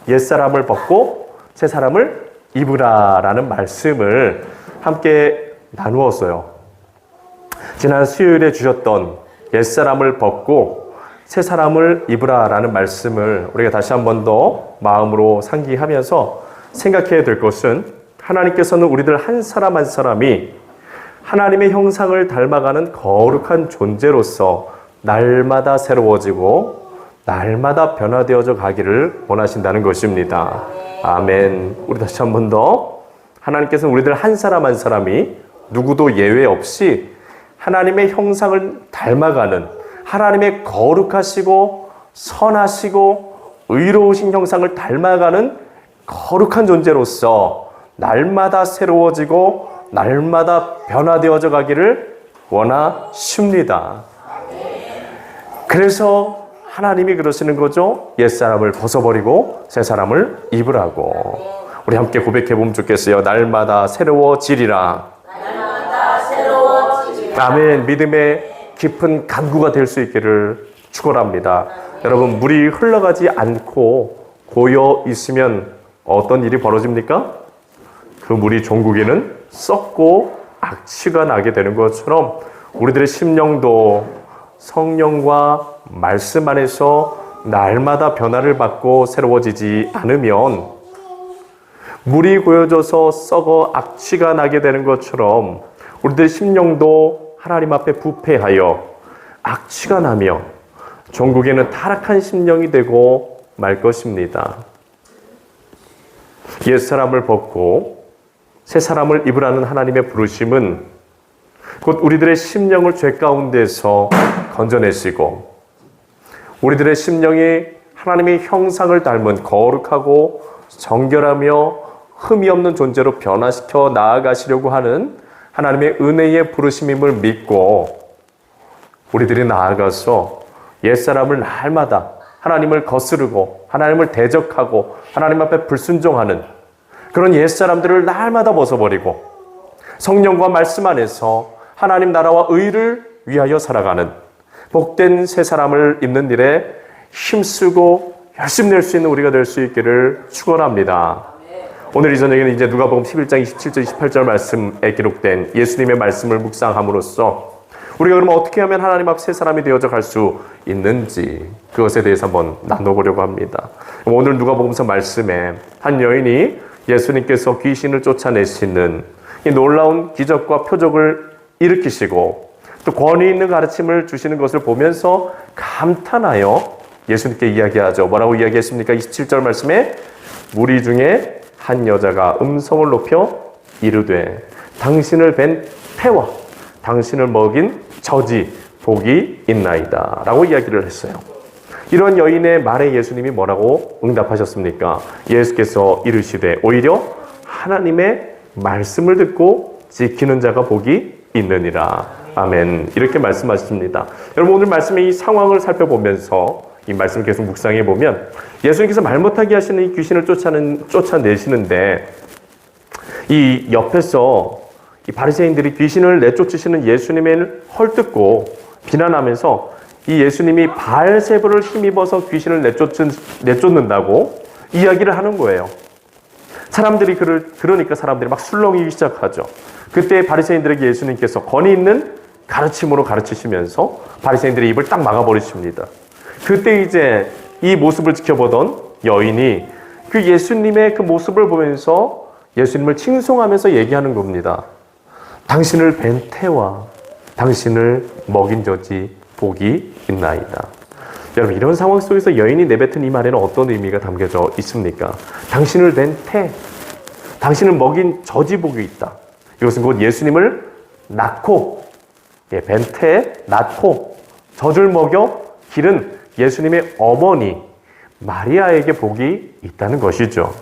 옛사람을 벗고 새 사람을 입으라라는 말씀을 함께 나누었어요. 지난 수요일에 주셨던 옛사람을 벗고 새 사람을 입으라라는 말씀을 우리가 다시 한 번 더 마음으로 상기하면서 생각해야 될 것은, 하나님께서는 우리들 한 사람 한 사람이 하나님의 형상을 닮아가는 거룩한 존재로서 날마다 새로워지고 날마다 변화되어져 가기를 원하신다는 것입니다. 아멘. 우리 다시 한 번 더, 하나님께서는 우리들 한 사람 한 사람이 누구도 예외 없이 하나님의 형상을 닮아가는, 하나님의 거룩하시고 선하시고 의로우신 형상을 닮아가는 거룩한 존재로서 날마다 새로워지고 날마다 변화되어져 가기를 원하십니다. 그래서 하나님이 그러시는 거죠. 옛사람을 벗어버리고 새 사람을 입으라고. 우리 함께 고백해 보면 좋겠어요. 날마다 새로워지리라. 날마다 새로워지리라. 아멘. 믿음의 깊은 간구가 될 수 있기를 축원합니다. 여러분, 물이 흘러가지 않고 고여 있으면 어떤 일이 벌어집니까? 그 물이 종국에는 썩고 악취가 나게 되는 것처럼 우리들의 심령도 성령과 말씀 안에서 날마다 변화를 받고 새로워지지 않으면 물이 고여져서 썩어 악취가 나게 되는 것처럼 우리들의 심령도 하나님 앞에 부패하여 악취가 나며 종국에는 타락한 심령이 되고 말 것입니다. 옛사람을 벗고 새 사람을 입으라는 하나님의 부르심은 곧 우리들의 심령을 죄 가운데서 건져내시고 우리들의 심령이 하나님의 형상을 닮은 거룩하고 정결하며 흠이 없는 존재로 변화시켜 나아가시려고 하는 하나님의 은혜의 부르심임을 믿고 우리들이 나아가서 옛사람을 날마다 하나님을 거스르고 하나님을 대적하고 하나님 앞에 불순종하는 그런 옛사람들을 날마다 벗어버리고 성령과 말씀 안에서 하나님 나라와 의를 위하여 살아가는 복된 새 사람을 입는 일에 힘쓰고 열심히 낼 수 있는 우리가 될 수 있기를 축원합니다. 오늘 이 저녁에는 이제 누가복음 11장 27절 28절 말씀에 기록된 예수님의 말씀을 묵상함으로써 우리가 그러면 어떻게 하면 하나님 앞 새 사람이 되어져 갈 수 있는지 그것에 대해서 한번 나눠보려고 합니다. 오늘 누가복음서 말씀에 한 여인이 예수님께서 귀신을 쫓아내시는 이 놀라운 기적과 표적을 일으키시고 또 권위 있는 가르침을 주시는 것을 보면서 감탄하여 예수님께 이야기하죠. 뭐라고 이야기했습니까? 27절 말씀에 무리 중에 한 여자가 음성을 높여 이르되 당신을 뵌 태와 당신을 먹인 젖이 복이 있나이다 라고 이야기를 했어요. 이런 여인의 말에 예수님이 뭐라고 응답하셨습니까? 예수께서 이르시되 오히려 하나님의 말씀을 듣고 지키는 자가 복이 있느니라. 아멘. 이렇게 말씀하십니다. 여러분, 오늘 말씀의 이 상황을 살펴보면서 이 말씀을 계속 묵상해 보면 예수님께서 말 못하게 하시는 이 귀신을 쫓아내시는데 이 옆에서 이 바리새인들이 귀신을 내쫓으시는 예수님을 헐뜯고 비난하면서 이 예수님이 바알세불을 힘입어서 귀신을 내쫓는다고 이야기를 하는 거예요. 사람들이 그러니까 사람들이 막 술렁이기 시작하죠. 그때 바리새인들에게 예수님께서 권위 있는 가르침으로 가르치시면서 바리새인들의 입을 딱 막아버리십니다. 그때 이제 이 모습을 지켜보던 여인이 그 예수님의 그 모습을 보면서 예수님을 칭송하면서 얘기하는 겁니다. 당신을 뵌 태와 당신을 먹인 젖이 복이 있나이다. 여러분, 이런 상황 속에서 여인이 내뱉은 이 말에는 어떤 의미가 담겨져 있습니까? 당신을 뵌 태, 당신을 먹인 젖이 복이 있다. 이것은 곧 예수님을 낳고, 뵌 태에 낳고 젖을 먹여 기른 예수님의 어머니 마리아에게 복이 있다는 것이죠.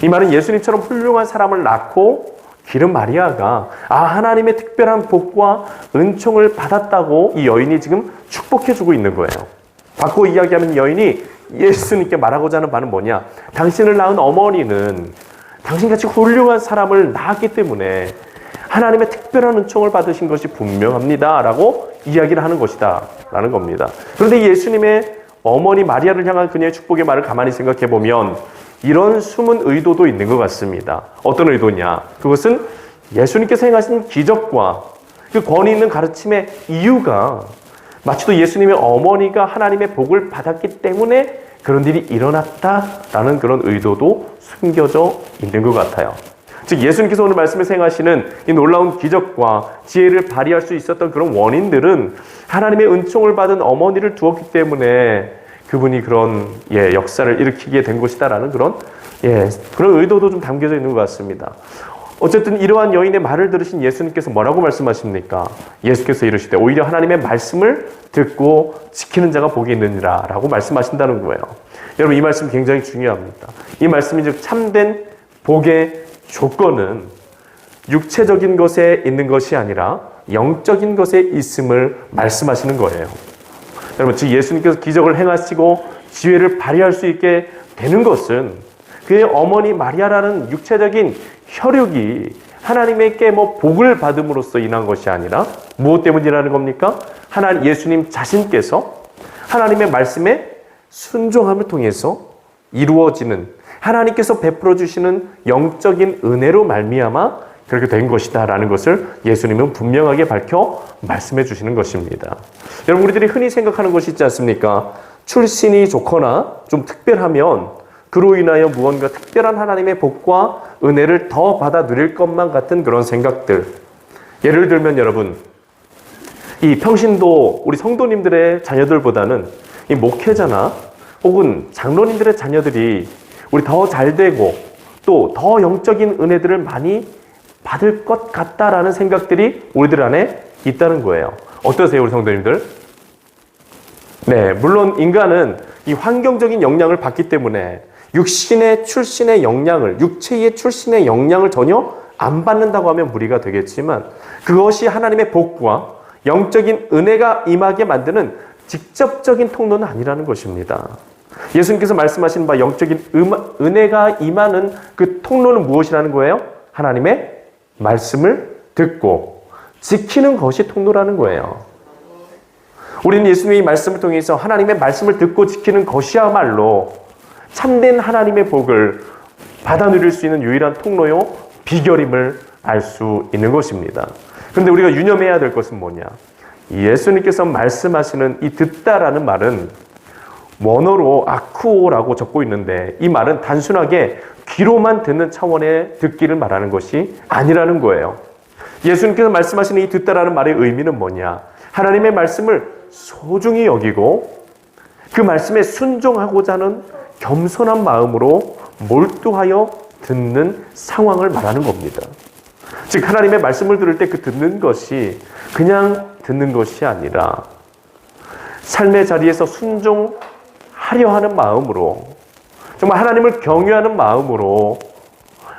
이 말은 예수님처럼 훌륭한 사람을 낳고 기른 마리아가 하나님의 특별한 복과 은총을 받았다고 이 여인이 지금 축복해주고 있는 거예요. 바꾸어 이야기하면 여인이 예수님께 말하고자 하는 바는 뭐냐? 당신을 낳은 어머니는 당신같이 훌륭한 사람을 낳았기 때문에 하나님의 특별한 은총을 받으신 것이 분명합니다 라고 이야기를 하는 것이다 라는 겁니다. 그런데 예수님의 어머니 마리아를 향한 그녀의 축복의 말을 가만히 생각해 보면 이런 숨은 의도도 있는 것 같습니다. 어떤 의도냐? 그것은 예수님께서 행하신 기적과 그 권위 있는 가르침의 이유가 마치도 예수님의 어머니가 하나님의 복을 받았기 때문에 그런 일이 일어났다라는 그런 의도도 숨겨져 있는 것 같아요. 즉 예수님께서 오늘 말씀에서 행하시는 이 놀라운 기적과 지혜를 발휘할 수 있었던 그런 원인들은 하나님의 은총을 받은 어머니를 두었기 때문에 그분이 그런 역사를 일으키게 된 것이다라는 그런 의도도 좀 담겨져 있는 것 같습니다. 어쨌든 이러한 여인의 말을 들으신 예수님께서 뭐라고 말씀하십니까? 예수께서 이르시되 오히려 하나님의 말씀을 듣고 지키는 자가 복이 있느니라 라고 말씀하신다는 거예요. 여러분 이 말씀 굉장히 중요합니다. 이 말씀이 즉 참된 복의 조건은 육체적인 것에 있는 것이 아니라 영적인 것에 있음을 말씀하시는 거예요. 여러분 즉 예수님께서 기적을 행하시고 지혜를 발휘할 수 있게 되는 것은 그의 어머니 마리아라는 육체적인 혈육이 하나님께 복을 받음으로써 인한 것이 아니라 무엇 때문이라는 겁니까? 하나님 예수님 자신께서 하나님의 말씀에 순종함을 통해서 이루어지는 하나님께서 베풀어 주시는 영적인 은혜로 말미암아 그렇게 된 것이다라는 것을 예수님은 분명하게 밝혀 말씀해 주시는 것입니다. 여러분 우리들이 흔히 생각하는 것이 있지 않습니까? 출신이 좋거나 좀 특별하면 그로 인하여 무언가 특별한 하나님의 복과 은혜를 더 받아 누릴 것만 같은 그런 생각들. 예를 들면 여러분, 이 평신도 우리 성도님들의 자녀들보다는 이 목회자나 혹은 장로님들의 자녀들이 우리 더 잘되고 또 더 영적인 은혜들을 많이 받을 것 같다라는 생각들이 우리들 안에 있다는 거예요. 어떠세요, 우리 성도님들? 네, 물론 인간은 이 환경적인 영향을 받기 때문에 육신의 출신의 영향을, 육체의 출신의 영향을 전혀 안 받는다고 하면 무리가 되겠지만 그것이 하나님의 복과 영적인 은혜가 임하게 만드는 직접적인 통로는 아니라는 것입니다. 예수님께서 말씀하신 바 영적인 은혜가 임하는 그 통로는 무엇이라는 거예요? 하나님의 말씀을 듣고 지키는 것이 통로라는 거예요. 우리는 예수님의 말씀을 통해서 하나님의 말씀을 듣고 지키는 것이야말로 참된 하나님의 복을 받아 누릴 수 있는 유일한 통로요 비결임을 알 수 있는 것입니다. 그런데 우리가 유념해야 될 것은 뭐냐? 예수님께서 말씀하시는 이 듣다라는 말은 원어로 아쿠오라고 적고 있는데 이 말은 단순하게 귀로만 듣는 차원의 듣기를 말하는 것이 아니라는 거예요. 예수님께서 말씀하시는 이 듣다라는 말의 의미는 뭐냐? 하나님의 말씀을 소중히 여기고 그 말씀에 순종하고자 하는 겸손한 마음으로 몰두하여 듣는 상황을 말하는 겁니다. 즉 하나님의 말씀을 들을 때 그 듣는 것이 그냥 듣는 것이 아니라 삶의 자리에서 순종하려 하는 마음으로 정말 하나님을 경외하는 마음으로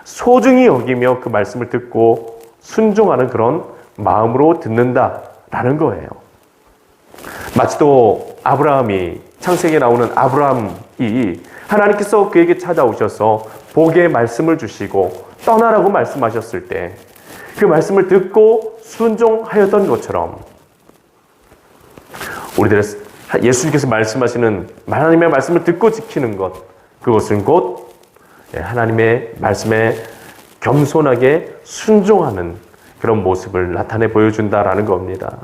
소중히 여기며 그 말씀을 듣고 순종하는 그런 마음으로 듣는다라는 거예요. 마치도 아브라함이 창세기에 나오는 아브라함이 하나님께서 그에게 찾아오셔서 복의 말씀을 주시고 떠나라고 말씀하셨을 때 그 말씀을 듣고 순종하였던 것처럼 우리들의 예수님께서 말씀하시는 하나님의 말씀을 듣고 지키는 것 그것은 곧 하나님의 말씀에 겸손하게 순종하는 그런 모습을 나타내 보여준다라는 겁니다.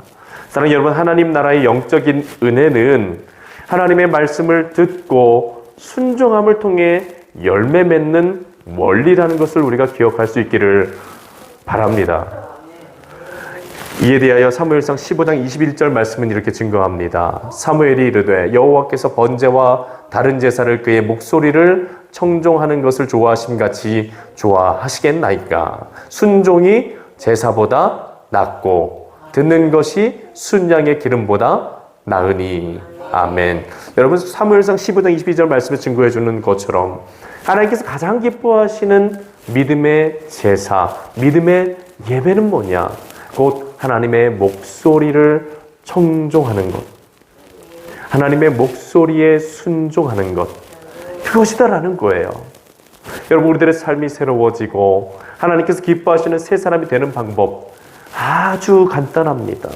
사랑하는 여러분, 하나님 나라의 영적인 은혜는 하나님의 말씀을 듣고 순종함을 통해 열매 맺는 원리라는 것을 우리가 기억할 수 있기를 바랍니다. 이에 대하여 사무엘상 15장 21절 말씀은 이렇게 증거합니다. 사무엘이 이르되 여호와께서 번제와 다른 제사를 그의 목소리를 청종하는 것을 좋아하심같이 좋아하시겠나이까. 순종이 제사보다 낫고 듣는 것이 순양의 기름보다 나으니. 아멘. 여러분 사무엘상 15장 22절 말씀을 증거해 주는 것처럼 하나님께서 가장 기뻐하시는 믿음의 제사, 믿음의 예배는 뭐냐? 곧 하나님의 목소리를 청종하는 것, 하나님의 목소리에 순종하는 것, 그것이다라는 거예요. 여러분 우리들의 삶이 새로워지고 하나님께서 기뻐하시는 새 사람이 되는 방법 아주 간단합니다.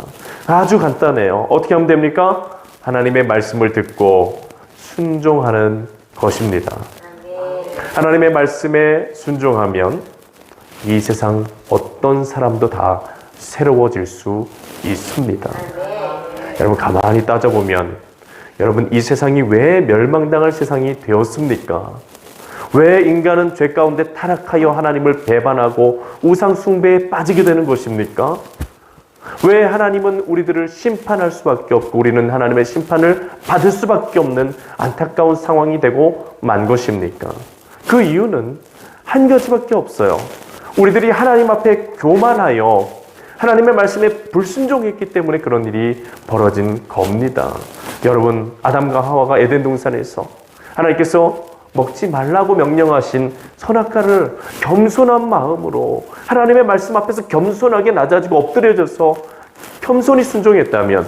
아주 간단해요. 어떻게 하면 됩니까? 하나님의 말씀을 듣고 순종하는 것입니다. 하나님의 말씀에 순종하면 이 세상 어떤 사람도 다 새로워질 수 있습니다. 여러분 가만히 따져보면 여러분 이 세상이 왜 멸망당할 세상이 되었습니까? 왜 인간은 죄 가운데 타락하여 하나님을 배반하고 우상 숭배에 빠지게 되는 것입니까? 왜 하나님은 우리들을 심판할 수밖에 없고 우리는 하나님의 심판을 받을 수밖에 없는 안타까운 상황이 되고 만 것입니까? 그 이유는 한 가지밖에 없어요. 우리들이 하나님 앞에 교만하여 하나님의 말씀에 불순종했기 때문에 그런 일이 벌어진 겁니다. 여러분, 아담과 하와가 에덴 동산에서 하나님께서 먹지 말라고 명령하신 선악과를 겸손한 마음으로 하나님의 말씀 앞에서 겸손하게 낮아지고 엎드려져서 겸손히 순종했다면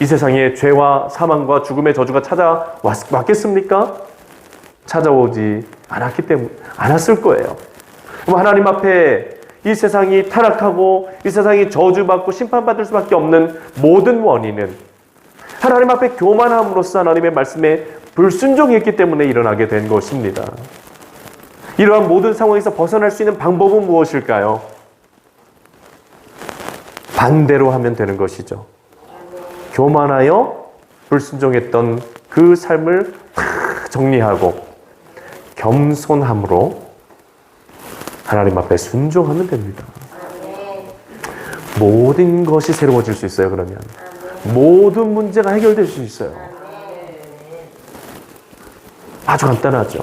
이 세상에 죄와 사망과 죽음의 저주가 찾아왔겠습니까? 찾아오지 않았을 거예요. 그럼 하나님 앞에 이 세상이 타락하고 이 세상이 저주받고 심판받을 수밖에 없는 모든 원인은 하나님 앞에 교만함으로써 하나님의 말씀에 불순종했기 때문에 일어나게 된 것입니다. 이러한 모든 상황에서 벗어날 수 있는 방법은 무엇일까요? 반대로 하면 되는 것이죠. 교만하여 불순종했던 그 삶을 정리하고 겸손함으로 하나님 앞에 순종하면 됩니다. 모든 것이 새로워질 수 있어요. 그러면 모든 문제가 해결될 수 있어요. 아주 간단하죠.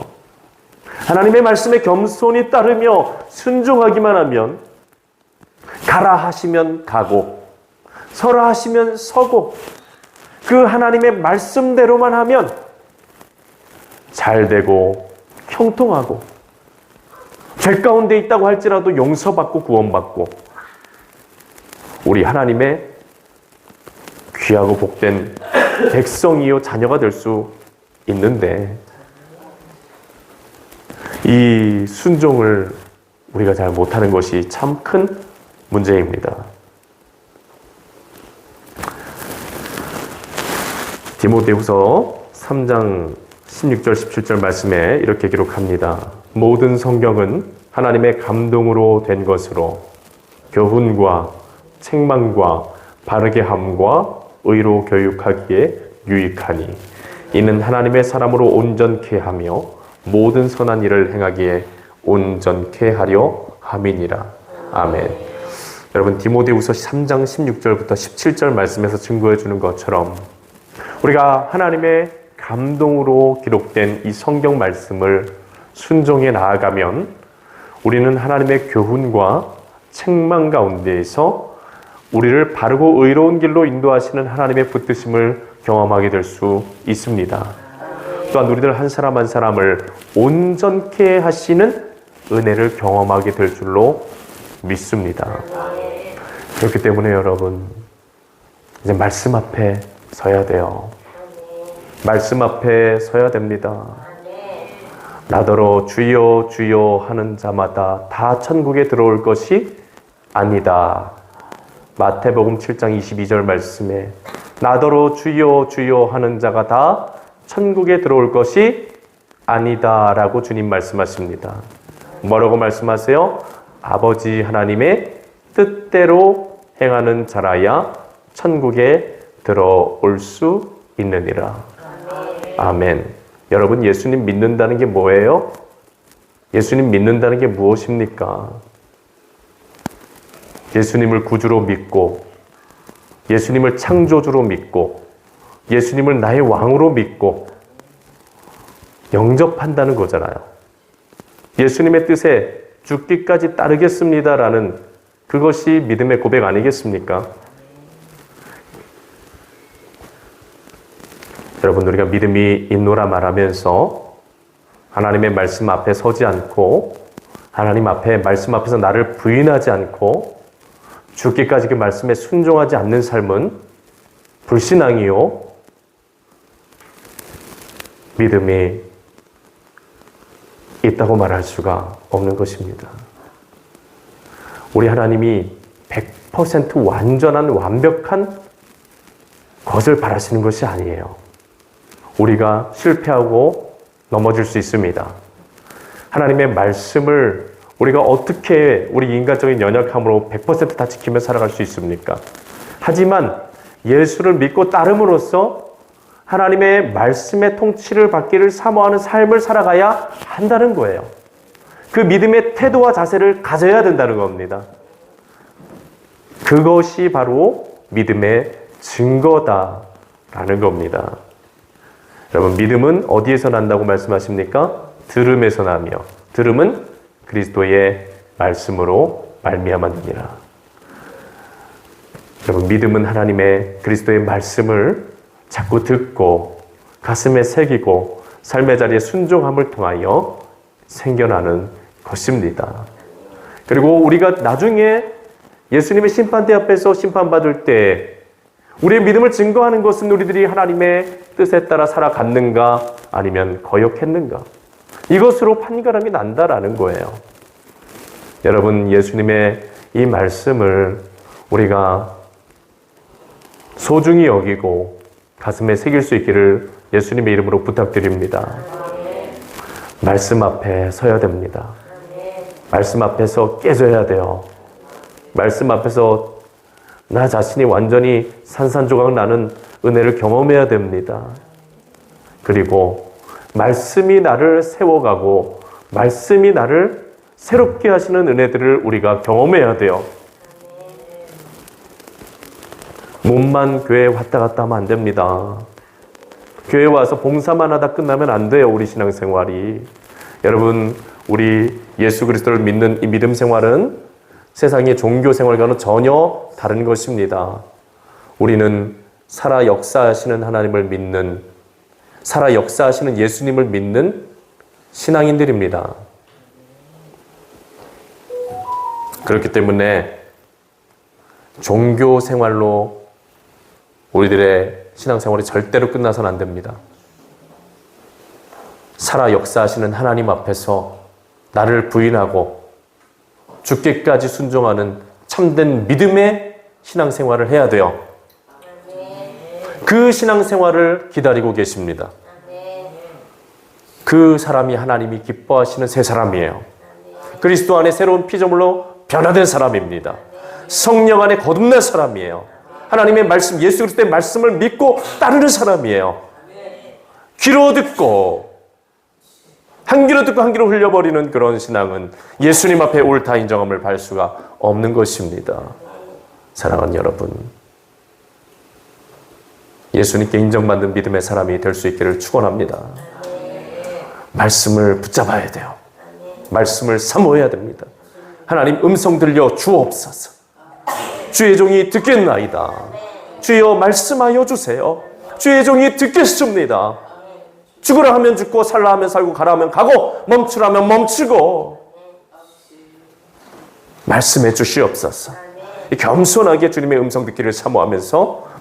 하나님의 말씀에 겸손히 따르며 순종하기만 하면 가라 하시면 가고 서라 하시면 서고 그 하나님의 말씀대로만 하면 잘 되고 형통하고 죄 가운데 있다고 할지라도 용서받고 구원받고 우리 하나님의 귀하고 복된 백성이요 자녀가 될 수 있는데 이 순종을 우리가 잘 못하는 것이 참 큰 문제입니다. 디모데후서 3장 16절 17절 말씀에 이렇게 기록합니다. 모든 성경은 하나님의 감동으로 된 것으로 교훈과 책망과 바르게 함과 의로 교육하기에 유익하니 이는 하나님의 사람으로 온전케 하며 모든 선한 일을 행하기에 온전케 하려 함이니라. 아멘. 여러분 디모데후서 3장 16절부터 17절 말씀에서 증거해 주는 것처럼 우리가 하나님의 감동으로 기록된 이 성경 말씀을 순종해 나아가면 우리는 하나님의 교훈과 책망 가운데에서 우리를 바르고 의로운 길로 인도하시는 하나님의 붙드심을 경험하게 될 수 있습니다. 또한 우리들 한 사람 한 사람을 온전케 하시는 은혜를 경험하게 될 줄로 믿습니다. 그렇기 때문에 여러분 이제 말씀 앞에 서야 돼요. 말씀 앞에 서야 됩니다. 나더러 주여 주여 하는 자마다 다 천국에 들어올 것이 아니다. 마태복음 7장 22절 말씀에 나더러 주여 주여 하는 자가 다 천국에 들어올 것이 아니다 라고 주님 말씀하십니다. 뭐라고 말씀하세요? 아버지 하나님의 뜻대로 행하는 자라야 천국에 들어올 수 있느니라. 아멘. 여러분 예수님 믿는다는 게 뭐예요? 예수님 믿는다는 게 무엇입니까? 예수님을 구주로 믿고 예수님을 창조주로 믿고 예수님을 나의 왕으로 믿고 영접한다는 거잖아요. 예수님의 뜻에 죽기까지 따르겠습니다라는 그것이 믿음의 고백 아니겠습니까? 여러분 우리가 믿음이 있노라 말하면서 하나님의 말씀 앞에 서지 않고 하나님 앞에 말씀 앞에서 나를 부인하지 않고 죽기까지 그 말씀에 순종하지 않는 삶은 불신앙이요 믿음이 있다고 말할 수가 없는 것입니다. 우리 하나님이 100% 완전한 완벽한 것을 바라시는 것이 아니에요. 우리가 실패하고 넘어질 수 있습니다. 하나님의 말씀을 우리가 어떻게 우리 인간적인 연약함으로 100%다 지키며 살아갈 수 있습니까? 하지만 예수를 믿고 따름으로써 하나님의 말씀의 통치를 받기를 사모하는 삶을 살아가야 한다는 거예요. 그 믿음의 태도와 자세를 가져야 된다는 겁니다. 그것이 바로 믿음의 증거다라는 겁니다. 여러분, 믿음은 어디에서 난다고 말씀하십니까? 들음에서 나며 들음은 그리스도의 말씀으로 말미암았느니라. 여러분, 믿음은 하나님의 그리스도의 말씀을 자꾸 듣고 가슴에 새기고 삶의 자리에 순종함을 통하여 생겨나는 것입니다. 그리고 우리가 나중에 예수님의 심판대 앞에서 심판받을 때 우리의 믿음을 증거하는 것은 우리들이 하나님의 뜻에 따라 살아갔는가 아니면 거역했는가, 이것으로 판가름이 난다라는 거예요. 여러분, 예수님의 이 말씀을 우리가 소중히 여기고 가슴에 새길 수 있기를 예수님의 이름으로 부탁드립니다. 말씀 앞에 서야 됩니다. 말씀 앞에서 깨져야 돼요. 말씀 앞에서 나 자신이 완전히 산산조각 나는 은혜를 경험해야 됩니다. 그리고 말씀이 나를 세워가고 말씀이 나를 새롭게 하시는 은혜들을 우리가 경험해야 돼요. 몸만 교회에 왔다 갔다 하면 안 됩니다. 교회에 와서 봉사만 하다 끝나면 안 돼요, 우리 신앙생활이. 여러분, 우리 예수 그리스도를 믿는 이 믿음 생활은 세상의 종교 생활과는 전혀 다른 것입니다. 우리는 살아 역사하시는 하나님을 믿는, 살아 역사하시는 예수님을 믿는 신앙인들입니다. 그렇기 때문에 종교 생활로 우리들의 신앙생활이 절대로 끝나서는 안 됩니다. 살아 역사하시는 하나님 앞에서 나를 부인하고 죽기까지 순종하는 참된 믿음의 신앙생활을 해야 돼요. 그 신앙생활을 기다리고 계십니다. 그 사람이 하나님이 기뻐하시는 새 사람이에요. 그리스도 안에 새로운 피조물로 변화된 사람입니다. 성령 안에 거듭난 사람이에요. 하나님의 말씀, 예수 그리스도의 말씀을 믿고 따르는 사람이에요. 귀로 듣고 한 귀로 듣고 한 귀로 흘려버리는 그런 신앙은 예수님 앞에 옳다 인정함을 받을 수가 없는 것입니다. 사랑하는 여러분, 예수님께 인정받는 믿음의 사람이 될 수 있기를 축원합니다. 말씀을 붙잡아야 돼요. 말씀을 사모해야 됩니다. 하나님, 음성 들려 주옵소서. 주의 종이 듣겠나이다. 주여 말씀하여 주세요. 주의 종이 듣겠습니다. 죽으라 하면 죽고 살라 하면 살고 가라 하면 가고 멈추라 하면 멈추고 말씀해 주시옵소서. 겸손하게 주님의 음성 듣기를 사모하면서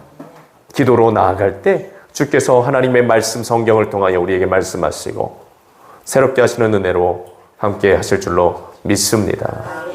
기도로 나아갈 때 주께서 하나님의 말씀 성경을 통하여 우리에게 말씀하시고 새롭게 하시는 은혜로 함께 하실 줄로 믿습니다.